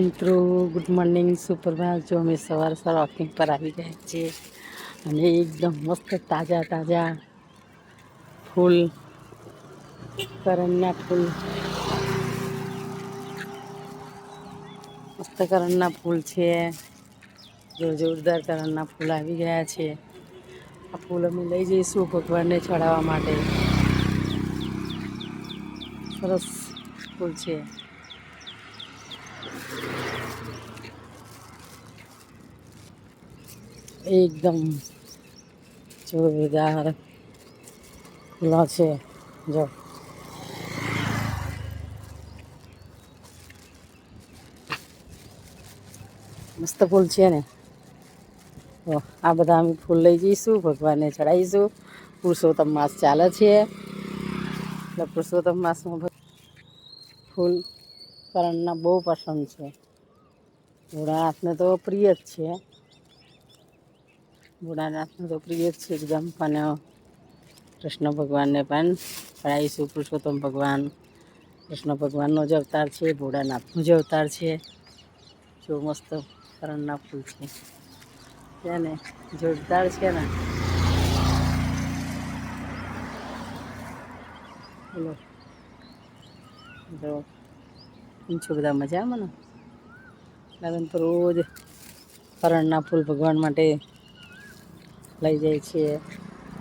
મિત્રો good morning સુપ્રભાત. જો અમે સવાર વોકિંગ પર આવી ગયા છીએ અને એકદમ મસ્ત તાજા તાજા ફૂલ, કરણના ફૂલ, મસ્ત કરણના ફૂલ છે. જોરદાર કરણના ફૂલ આવી ગયા છે. આ ફૂલ અમે લઈ જઈશું ભગવાનને ચડાવવા માટે. સરસ ફૂલ છે. એકદમ જોરદાર ફૂલો છે. જો મસ્ત ફૂલ છે ને. તો આ બધા અમે ફૂલ લઈ જઈશું, ભગવાનને ચડાવીશું. પુરુષોત્તમ માસ ચાલે છે એટલે પુરુષોત્તમ માસમાં ફૂલ કરણના બહુ પસંદ છે. ભોળાનાથને તો પ્રિય જ છે. ભોળાનાથને તો પ્રિય જ છે એકદમ. પણ કૃષ્ણ ભગવાનને પણ ચડાવીશું. પુરુષોત્તમ ભગવાન કૃષ્ણ ભગવાનનો જ અવતાર છે, ભોળાનાથનો જ અવતાર છે. જો મસ્ત કરણના ફૂલ છે ને, જોરદાર છે ને. બોલો જો કેમ છો બધા મજામાં ને? લગન તો રોજ કરણના ફૂલ ભગવાન માટે લઈ જાય છીએ,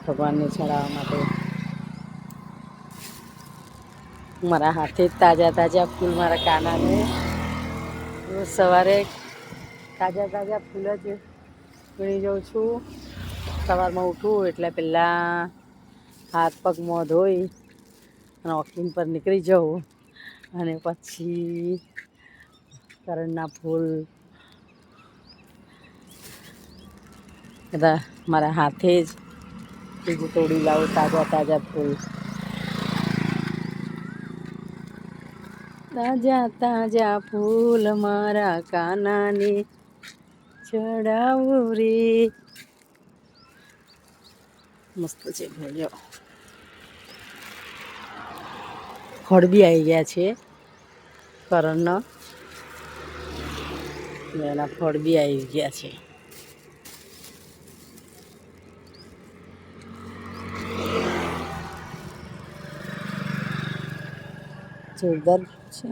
ભગવાનને ચડાવવા માટે. મારા હાથે તાજા તાજા ફૂલ મારા કાનાને રોજ સવારે તાજા તાજા ફૂલ જ વીણી જાઉં છું. સવારમાં ઉઠું એટલે પહેલાં હાથ પગ મોં ધોઈ અને વોકિંગ પર નીકળી જાઉં અને પછી કરણના ફૂલ બધા મારા હાથે જ તોડી લાવું. તાજા તાજા ફૂલ, તાજા તાજા ફૂલ મારા કાનાને ચડાવું રે. મસ્ત છે ફૂલ. જો ફળ બી આવી ગયા છે કરણના. એના ફળ બી આવી ગયા છે. જોરદાર છે.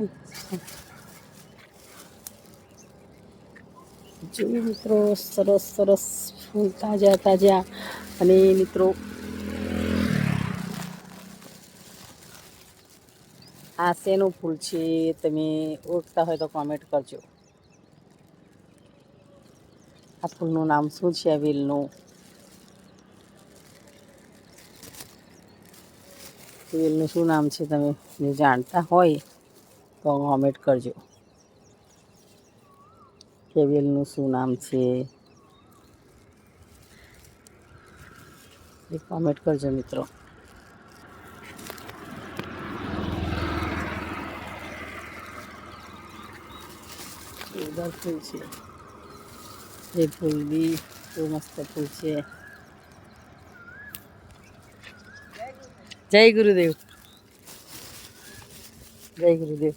જો મિત્રો સરસ સરસ ફૂલ તાજા તાજા. અને મિત્રો આ શેનું ફૂલ છે તમે ઓળખતા હોય તો કોમેન્ટ કરજો. આ ફૂલનું નામ શું છે? વેલનું. વેલનું શું નામ છે? તમે જો જાણતા હોય તો કોમેન્ટ કરજો કે વેલનું શું નામ છે. એ કોમેન્ટ કરજો મિત્રો. જોરદાર ફૂલ છે. એ ફૂલ બી બહુ મસ્ત ફૂલ છે. જય ગુરુદેવ. જય ગુરુદેવ.